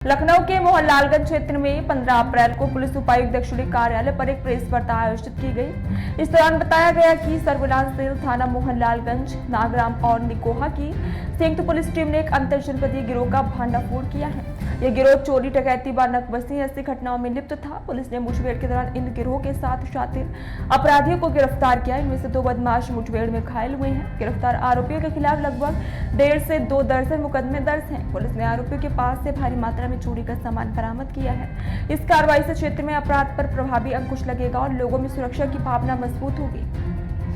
लखनऊ के मोहनलालगंज क्षेत्र में 15 अप्रैल को पुलिस उपायुक्त दक्षिणी कार्यालय पर एक प्रेस वार्ता आयोजित की गई। इस दौरान बताया गया कि सर्विलांस सेल थाना मोहनलालगंज, नागराम और निकोहा की संयुक्त पुलिस टीम ने एक अंतर जनपदीय गिरोह का भंडाफोड़ किया है। यह गिरोह चोरी, डकैती व नकबसी ऐसी घटनाओं में लिप्त था। पुलिस ने मुठभेड़ के दौरान इन गिरोह के 7 शातिर अपराधियों को गिरफ्तार किया। इनमें से 2 बदमाश मुठभेड़ में घायल हुए हैं। गिरफ्तार आरोपियों के खिलाफ लगभग 1.5 से 2 दर्जन मुकदमे दर्ज हैं। पुलिस ने आरोपियों के पास से भारी मात्रा में चोरी का सामान बरामद किया है। इस कार्रवाई से क्षेत्र में अपराध पर प्रभावी अंकुश लगेगा और लोगों में सुरक्षा की भावना मजबूत होगी।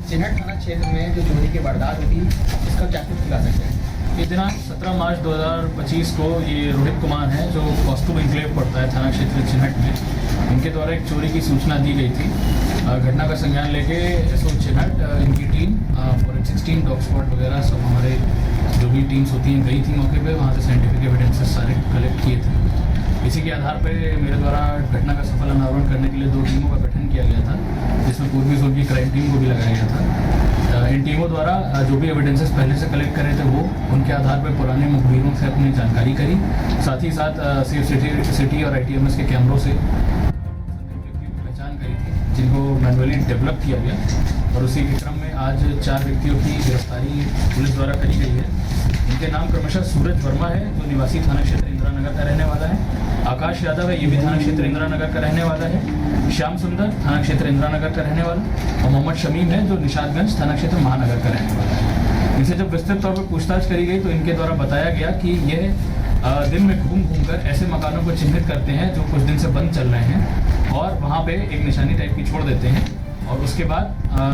चिन्हट थाना क्षेत्र में जो चोरी की वारदात हुई, इसका क्या कुछ खुलासा है? ये दिनांक 17 मार्च 2025 को ये रोहित कुमार हैं जो कॉस्ट्यूम एन्क्लेव पड़ता है थाना क्षेत्र चिन्हट में, इनके द्वारा एक चोरी की सूचना दी गई थी। घटना का संज्ञान लेके एसओ चिन्हट, इनकी team forensic team, dog squad वगैरह सब हमारे जो भी टीम्स होती हैं गई थी मौके पे। वहाँ से साइंटिफिक एविडेंसेस सारे कलेक्ट किए थे। इसी के आधार पर मेरे द्वारा घटना का सफल अनावरण करने के लिए 2 टीमों का गठन किया गया था, जिसमें पूर्वी जोन की क्राइम टीम को भी लगाया गया था। इन टीमों द्वारा जो भी एविडेंसेस पहले से कलेक्ट करे थे वो उनके आधार पर पुराने मुखबिरों से अपनी जानकारी करी, साथ ही साथ सेफ सिटी और ITMS के कैमरों से व्यक्तियों की पहचान करी थी, जिनको मैनुअली डेवलप किया गया। और उसी के क्रम में आज 4 व्यक्तियों की गिरफ्तारी पुलिस द्वारा करी गई है। इनके नाम क्रमशः सूरज वर्मा है जो निवासी थाना क्षेत्र इंदिरा नगर का रहने वाला है, आकाश यादव है, ये भी थाना क्षेत्र इंदिरा नगर का रहने वाला है, श्याम सुंदर थाना क्षेत्र इंदिरा नगर का रहने वाला, और मोहम्मद शमीम है जो निशादगंज थाना क्षेत्र महानगर का रहने वाला है। इनसे जब विस्तृत तौर पर पूछताछ करी गई तो इनके द्वारा बताया गया कि यह दिन में घूम कर ऐसे मकानों को चिन्हित करते हैं जो कुछ दिन से बंद चल रहे हैं और वहाँ पे एक निशानी टाइप की छोड़ देते हैं, और उसके बाद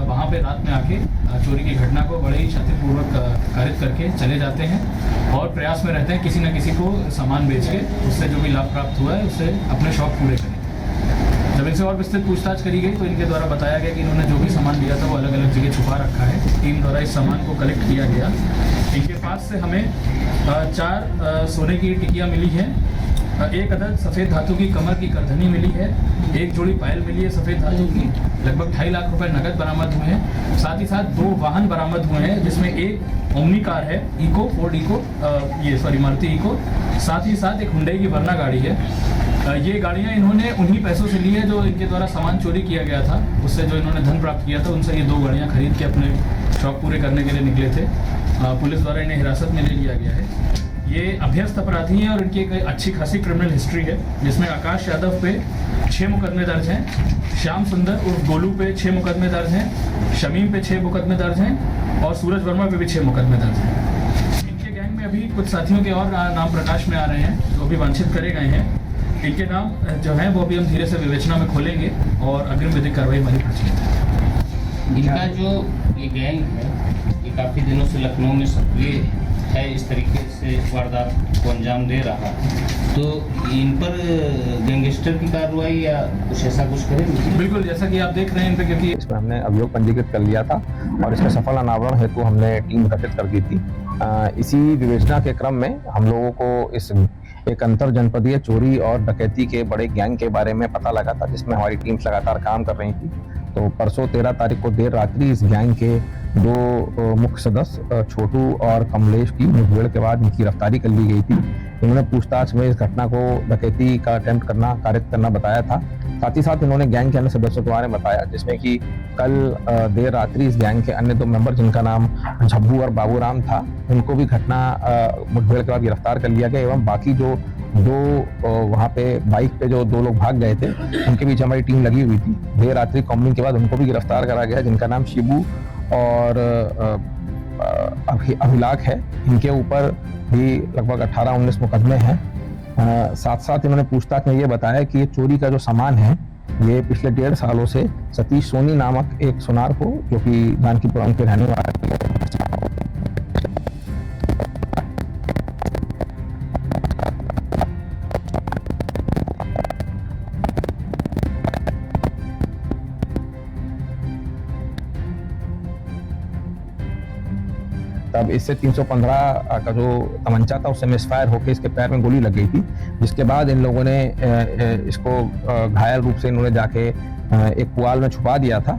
वहाँ पे रात में आके चोरी की घटना को बड़े ही शातिरपूर्वक कारित करके चले जाते हैं और प्रयास में रहते हैं किसी न किसी को सामान बेच के उससे जो भी लाभ प्राप्त हुआ है उससे अपने शौक पूरे करें। जब इनसे और विस्तृत पूछताछ करी गई तो इनके द्वारा बताया गया कि इन्होंने जो भी सामान लिया था वो अलग अलग जगह छुपा रखा है। टीम द्वारा इस सामान को कलेक्ट किया गया। इनके पास से हमें 4 सोने की टिकियाँ मिली हैं, 1 अदद सफ़ेद धातु की कमर की करधनी मिली है, 1 जोड़ी पायल मिली है सफ़ेद धातु की, लगभग 2.5 लाख रुपए नकद बरामद हुए हैं। साथ ही साथ 2 वाहन बरामद हुए हैं, जिसमें एक ओमनी कार है फोर्ड इको, मारुति इको, साथ ही साथ एक हुंडई की वर्ना गाड़ी है। ये गाड़ियाँ इन्होंने उन्हीं पैसों से ली है जो इनके द्वारा सामान चोरी किया गया था, उससे जो इन्होंने धन प्राप्त किया था उनसे ये 2 गाड़ियाँ खरीद के अपने शौक पूरे करने के लिए निकले थे। पुलिस द्वारा इन्हें हिरासत में ले लिया गया है। ये अभ्यस्त अपराधी हैं और इनकी एक अच्छी खासी क्रिमिनल हिस्ट्री है, जिसमें आकाश यादव पे 6 मुकदमे दर्ज हैं, श्याम सुंदर उर्फ गोलू पे 6 मुकदमे दर्ज हैं, शमीम पे 6 मुकदमे दर्ज हैं और सूरज वर्मा पे भी 6 मुकदमे दर्ज हैं। इनके गैंग में अभी कुछ साथियों के और नाम प्रकाश में आ रहे हैं जो अभी वांछित करे गए हैं। इनके नाम जो हैं वो अभी हम धीरे से विवेचना में खोलेंगे और अग्रिम विधिक कार्रवाई हमारी प्रचलित है। इनका जो ये गैंग है ये काफ़ी दिनों से लखनऊ में सक्रिय है, इस तरीके से वारदात को अंजाम दे रहा है, तो इन पर गैंगस्टर की कार्रवाई या कुछ ऐसा कुछ करेंगे? बिल्कुल, जैसा कि आप देख रहे हैं इन पे, क्योंकि इसमें हमने अभियोग पंजीकृत कर लिया था और इसका सफल अनावरण हेतु हमने टीम गठित कर दी थी। इसी विवेचना के क्रम में हम लोगों को इस एक अंतर जनपदीय चोरी और डकैती के बड़े गैंग के बारे में पता लगा था, जिसमें हमारी टीम्स लगातार काम कर रही थी। तो परसों 13 तारीख को देर रात्रि इस गैंग के 2 मुख्य सदस्य छोटू और कमलेश की मुठभेड़ के बाद इनकी गिरफ्तारी कर ली गई थी। इन्होंने पूछताछ में इस घटना को डकैती का अटेम्प्ट करना, कारित करना बताया था। साथ ही साथ इन्होंने गैंग के अन्य सदस्यों के बारे में बताया, जिसमें कि कल देर रात्रि इस गैंग के अन्य 2 मेंबर जिनका नाम झब्बू और बाबूराम था, उनको भी घटना मुठभेड़ के बाद गिरफ्तार कर लिया गया। एवं बाकी जो 2 वहाँ पे बाइक पे जो 2 लोग भाग गए थे उनके बीच हमारी टीम लगी हुई थी। देर रात्रि कॉम्बिंग के बाद उनको भी गिरफ्तार करा गया, जिनका नाम शिबू और अभिलाख है। इनके ऊपर भी लगभग 18-19 मुकदमे हैं। साथ साथ इन्होंने पूछताछ में ये बताया कि ये चोरी का जो सामान है ये पिछले 1.5 सालों से सतीश सोनी नामक एक सुनार को, जो कि जानकीपुरम के रहने वाले हैं, तब इससे 315 का जो तमंचा था उससे मिसफायर होकर इसके पैर में गोली लग गई थी, जिसके बाद इन लोगों ने इसको घायल रूप से इन्होंने जाके एक पुआल में छुपा दिया था।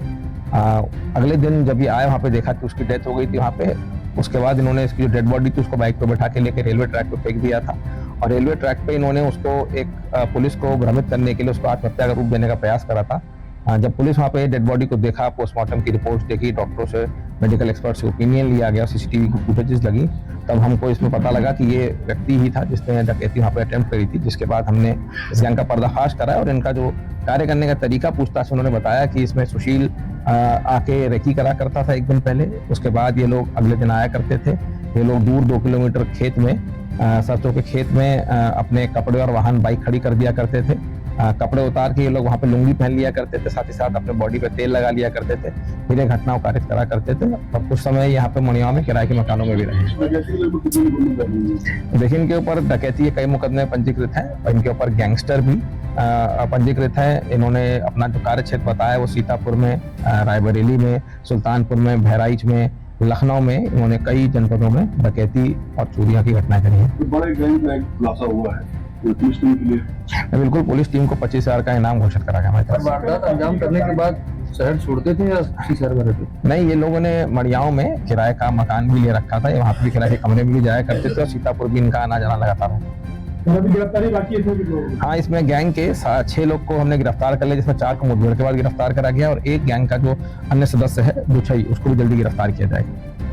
अगले दिन जब ये आए वहाँ पे देखा कि उसकी डेथ हो गई थी वहाँ पे। उसके बाद इन्होंने इसकी जो डेड बॉडी थी उसको बाइक पे बैठा के लेके रेलवे ट्रैक पे फेंक दिया था और रेलवे ट्रैक पे इन्होंने उसको एक पुलिस को भ्रमित करने के लिए उसको आत्महत्या का रूप देने का प्रयास करा था। जब पुलिस वहाँ पे डेड बॉडी को देखा, पोस्टमार्टम की रिपोर्ट देखी, डॉक्टरों से, मेडिकल एक्सपर्ट से ओपिनियन लिया गया, सीसीटीवी की फुटेजेस लगी, तब हमको इसमें पता लगा कि ये व्यक्ति ही था जिसने डकैती वहाँ पे अटेम्प्ट करी थी। जिसके बाद हमने इस गैंग का पर्दाफाश करा और इनका जो कार्य करने का तरीका पूछताछ उन्होंने बताया कि इसमें सुशील आके रेकी करा करता था एक दिन पहले, उसके बाद ये लोग अगले दिन आया करते थे। ये लोग दूर 2 किलोमीटर खेत में, सरसों के खेत में अपने कपड़े और वाहन बाइक खड़ी कर दिया करते थे। कपड़े उतार के ये लोग वहाँ पे लुंगी पहन लिया करते थे, साथ ही साथ अपने बॉडी पे तेल लगा लिया करते थे, फिर ये घटनाओं कारित करा करते थे और कुछ समय यहाँ पे मणियाओं में किराए के मकानों में भी रहे। देखिए, इनके ऊपर डकैती के कई मुकदमे पंजीकृत हैं और इनके ऊपर गैंगस्टर भी पंजीकृत है। इन्होंने अपना जो कार्य क्षेत्र बताया वो सीतापुर में, रायबरेली में, सुल्तानपुर में, बहराइच में, लखनऊ में, इन्होंने कई जनपदों में डकैती और चोरियां की घटनाएं करी हैं। बड़े गैंग में खुलासा हुआ है पुलिस टीम के लिए। बिल्कुल, पुलिस टीम को 25,000 का इनाम घोषित करा गया हमारे तरफ से। वारदात अंजाम करने के बाद शहर छोड़ते थे या उसी शहर में रहते? नहीं, ये लोगों ने मड़ियाओं में किराए का मकान भी ले रखा था, वहाँ पे भी किराए के कमरे में भी जाया करते थे और सीतापुर भी इनका आना जाना लगातार रहता। अभी गिरफ्तारी बाकी है? हाँ, इसमें गैंग के 6 लोग को हमने गिरफ्तार कर लिया, जिसमें 4 को मुठभेड़ के बाद गिरफ्तार करा गया और एक गैंग का जो अन्य सदस्य है दुछई, उसको भी जल्दी गिरफ्तार किया जाएगा।